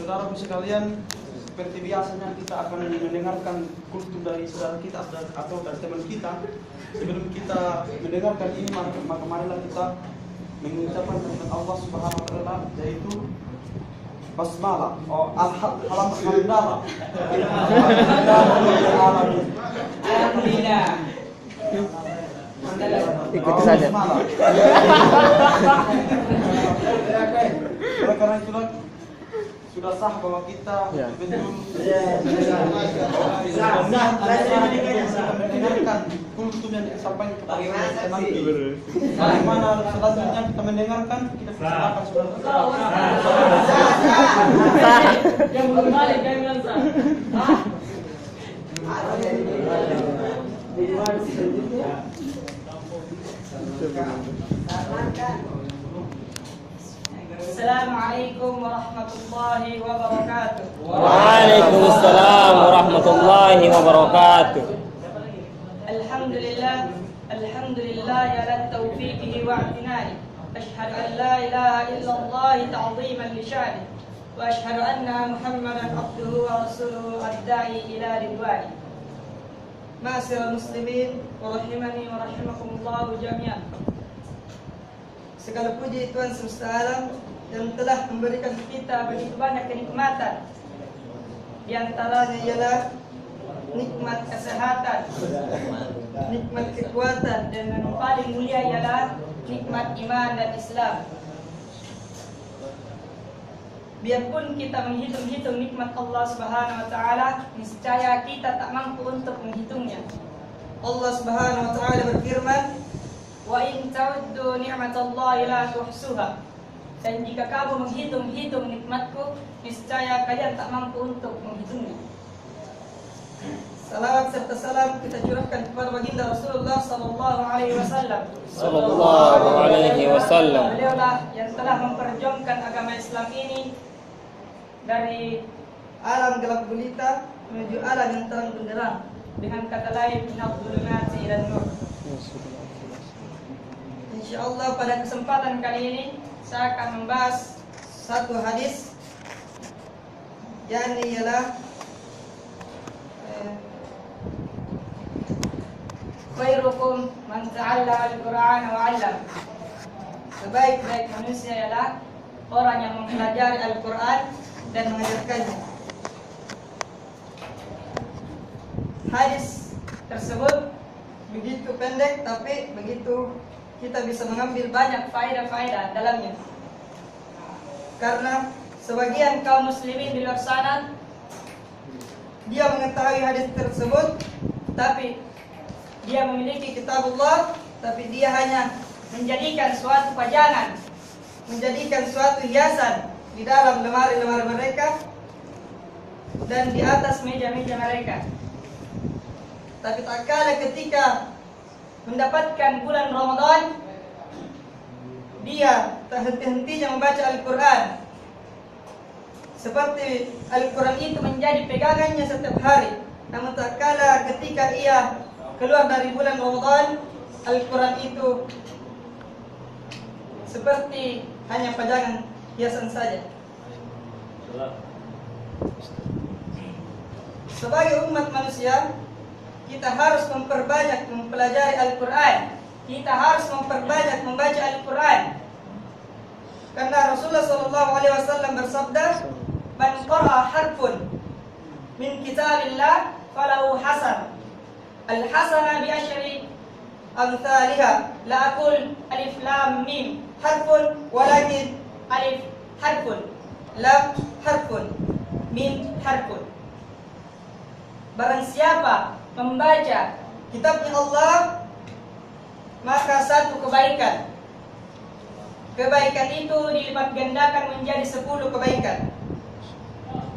Saudara sekalian, seperti biasanya kita akan mendengarkan kultum dari saudara kita atau dari teman kita. Sebelum kita mendengarkan ini, maka marilah kita mengucapkan kalimat Allah Subhanahu wa taala, yaitu basmalah. Alhamdulillah. Alhamdulillah. Ikut saja. Oleh karena itulah sudah sah bahwa kita betul mendengarkan kultum yang disampaikan kepada kita nanti. Bagaimana selanjutnya kita mendengarkan, kita persilakan saudara. Yang berbalik yang bilang sah. Assalamualaikum warahmatullahi wabarakatuh. Waalaikumsalam warahmatullahi wabarakatuh. Alhamdulillah ala taufiqihi wa i'tinani. Ashhadu an la ilaha illallah ta'ziman li sya'ni. Wa ashhadu anna Muhammadan abduhu wa rasuluhu ad-da'i ila ridwani. Ma'asyiral muslimin wa rahimani wa rahimakumullah jami'an. Segala puji Tuhan semesta alam yang telah memberikan kita begitu banyak kenikmatan. Di antaranya ialah nikmat kesehatan, nikmat kekuatan, dan yang paling mulia ialah nikmat iman dan Islam. Biarpun kita menghitung-hitung nikmat Allah Subhanahu wa taala, niscaya kita tak mampu untuk menghitungnya. Allah Subhanahu wa taala berfirman, "Wa in ta'uddu ni'matallahi la tuhsuha." Dan jika kamu menghitung-hitung nikmatku, niscaya kalian tak mampu untuk menghitungnya. Salawat serta salam kita curahkan kepada baginda Rasulullah sallallahu alaihi wasallam. Sallallahu alaihi wasallam. Beliaulah yang telah memperjuangkan agama Islam ini dari alam gelap gulita menuju alam yang terang benderang. Dengan kata lain, minadh dhulumati ila nur. Insyaallah pada kesempatan kali ini saya akan membahas satu hadis, yakni ialah khairukum man ta'allama al-Qur'an wa 'allam. Sebaik-baik manusia ialah orang yang mempelajari Al-Qur'an dan mengajarkannya. Hadis tersebut begitu pendek, tapi begitu kita bisa mengambil banyak faedah-faedah dalamnya. Karena sebagian kaum muslimin di luar sana, dia mengetahui hadis tersebut, tapi dia memiliki kitabullah, tapi dia hanya menjadikan suatu pajangan, menjadikan suatu hiasan di dalam lemari-lemari mereka dan di atas meja-meja mereka. Tapi tak kala ketika mendapatkan bulan Ramadan, dia tak henti-hentinya membaca Al-Quran. Seperti Al-Quran itu menjadi pegangannya setiap hari. Namun tak kala ketika ia keluar dari bulan Ramadan, Al-Quran itu seperti hanya pajangan hiasan saja. Sebagai umat manusia, kita harus memperbanyak mempelajari Al-Quran. Kita harus memperbanyak membaca Al-Quran. Karena Rasulullah SAW bersabda, "Man qara'a harfun min kitabillah falahu hasan. Al-hasana bi asyri amthaliha. La aqul alif lam mim harfun, walakin alif harfun, lam harfun, mim harfun." Barang siapa membaca kitabnya Allah, maka satu kebaikan. Kebaikan itu dilipat gandakan menjadi 10 kebaikan.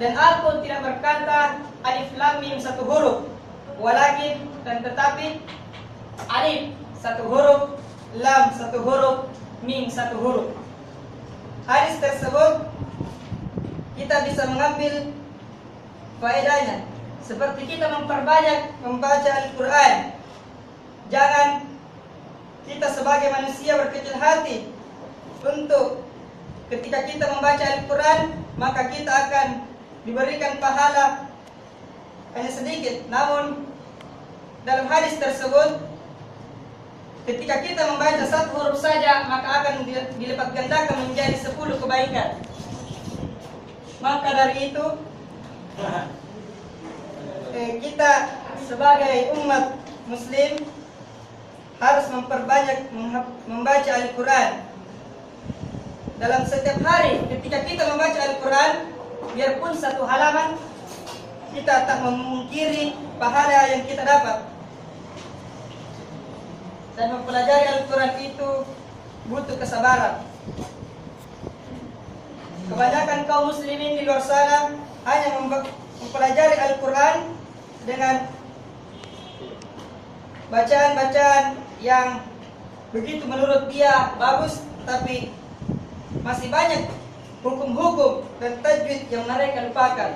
Dan aku tidak berkata alif lam mim satu huruf, walakin dan tetapi alif satu huruf, lam satu huruf, mim satu huruf. Hadis tersebut kita bisa mengambil faedahnya. Seperti kita memperbanyak membaca Al-Quran. Jangan kita sebagai manusia berkecil hati untuk ketika kita membaca Al-Quran, maka kita akan diberikan pahala hanya sedikit. Namun dalam hadis tersebut, ketika kita membaca satu huruf saja, maka akan dilipat gandakan menjadi 10 kebaikan. Maka dari itu, kita sebagai umat muslim harus memperbanyak membaca Al-Quran. Dalam setiap hari ketika kita membaca Al-Quran, biarpun satu halaman, kita tak memungkiri pahala yang kita dapat. Dan mempelajari Al-Quran itu butuh kesabaran. Kebanyakan kaum muslimin di luar sana hanya mempelajari Al-Quran dengan bacaan-bacaan yang begitu menurut dia bagus, tapi masih banyak hukum-hukum dan tajwid yang mereka lupakan.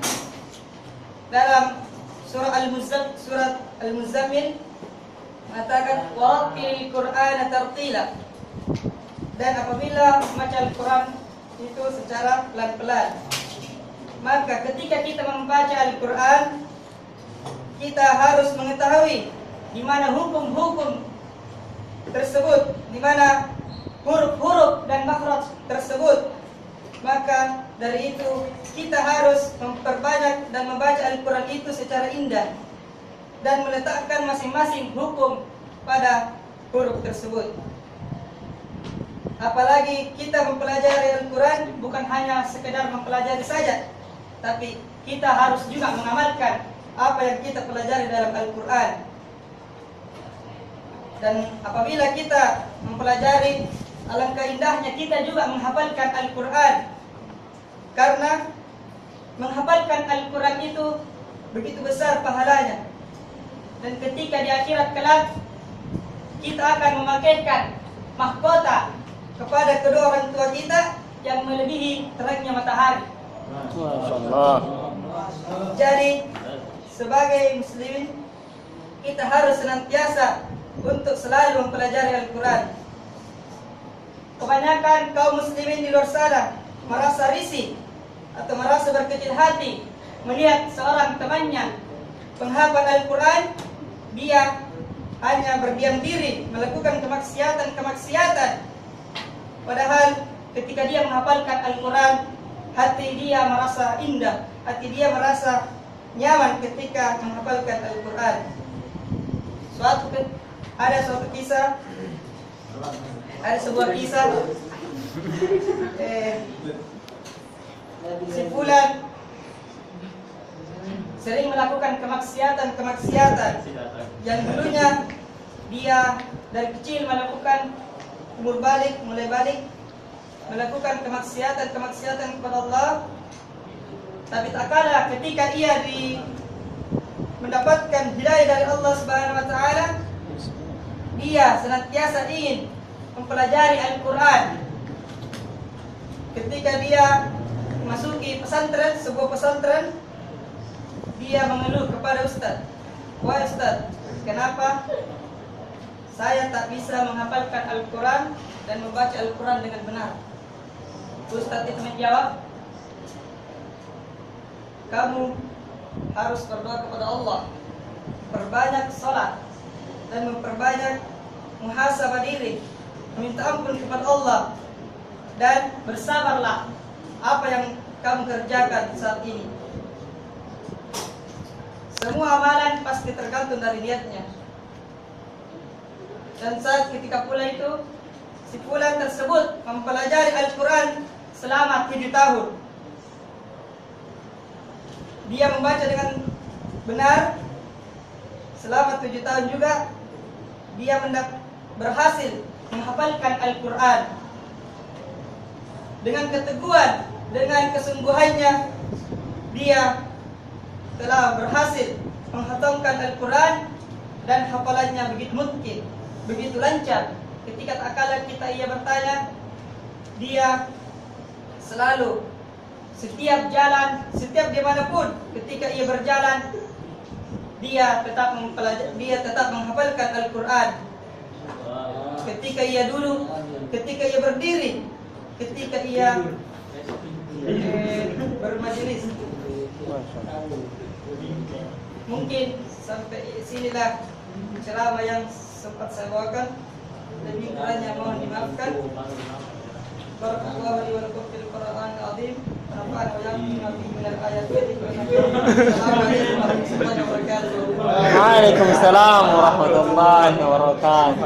Dalam surat Al-Muzammil mengatakan warattilil Qur'ana tartila. Dan apabila membaca Al-Quran itu secara pelan-pelan, maka ketika kita membaca Al-Quran, kita harus mengetahui di mana hukum-hukum tersebut, di mana huruf-huruf dan makhraj tersebut. Maka dari itu kita harus memperbanyak dan membaca Al-Quran itu secara indah dan meletakkan masing-masing hukum pada huruf tersebut. Apalagi kita mempelajari Al-Quran bukan hanya sekedar mempelajari saja, tapi kita harus juga mengamalkan apa yang kita pelajari dalam Al-Quran. Dan apabila kita mempelajari, alangkah indahnya kita juga menghafalkan Al-Quran. Karena menghafalkan Al-Quran itu begitu besar pahalanya. Dan ketika di akhirat kelak, kita akan memakaikan mahkota kepada kedua orang tua kita yang melebihi terangnya matahari. Masyaallah. Jadi sebagai muslimin, kita harus senantiasa untuk selalu mempelajari Al-Quran. Kebanyakan kaum muslimin di luar sana merasa risih atau merasa berkecil hati melihat seorang temannya penghafal Al-Quran, dia hanya berdiam diri melakukan kemaksiatan. Padahal ketika dia menghafalkan Al-Quran, hati dia merasa indah, hati dia merasa nyaman ketika menghafalkan Al-Quran. Ada sebuah kisah si fulan sering melakukan kemaksiatan yang dulunya dia dari kecil melakukan mulai balik melakukan kemaksiatan kepada Allah. Tapi tak kalah ketika ia mendapatkan hidayah dari Allah Subhanahu wa taala, dia senantiasa ingin mempelajari Al-Quran. Ketika dia memasuki sebuah pesantren, dia mengeluh kepada ustaz, "Wahai ustaz, kenapa saya tak bisa menghafalkan Al-Quran dan membaca Al-Quran dengan benar?" Ustaz itu menjawab, "Kamu harus berdoa kepada Allah, perbanyak salat dan memperbanyak muhasabah diri, meminta ampun kepada Allah, dan bersabarlah apa yang kamu kerjakan saat ini. Semua amalan pasti tergantung dari niatnya." Dan saat ketika pula itu, si fulan tersebut mempelajari Al-Quran selama 7 tahun. Dia membaca dengan benar selama 7 tahun juga. Dia berhasil menghafalkan Al-Quran. Dengan keteguhan, dengan kesungguhannya, dia telah berhasil menghatamkan Al-Quran dan hafalannya begitu mungkin, begitu lancar. Ketika tak kalah ia bertanya, dia selalu setiap jalan, setiap dimanapun, ketika ia berjalan, dia tetap menghafalkan Al-Quran. Ketika ia duduk, ketika ia berdiri, ketika ia bermajelis. Mungkin sampai sinilah ceramah yang sempat saya bawakan. Lebih kurangnya mohon dimaafkan. Barakallahu li wa lakum fil Qur'anil azim. Nafa'ana wa iyyakum bima fihi minal ayati wal hikmah. Assalamualaikum warahmatullahi wabarakatuh. Waalaikumsalam warahmatullahi wabarakatuh.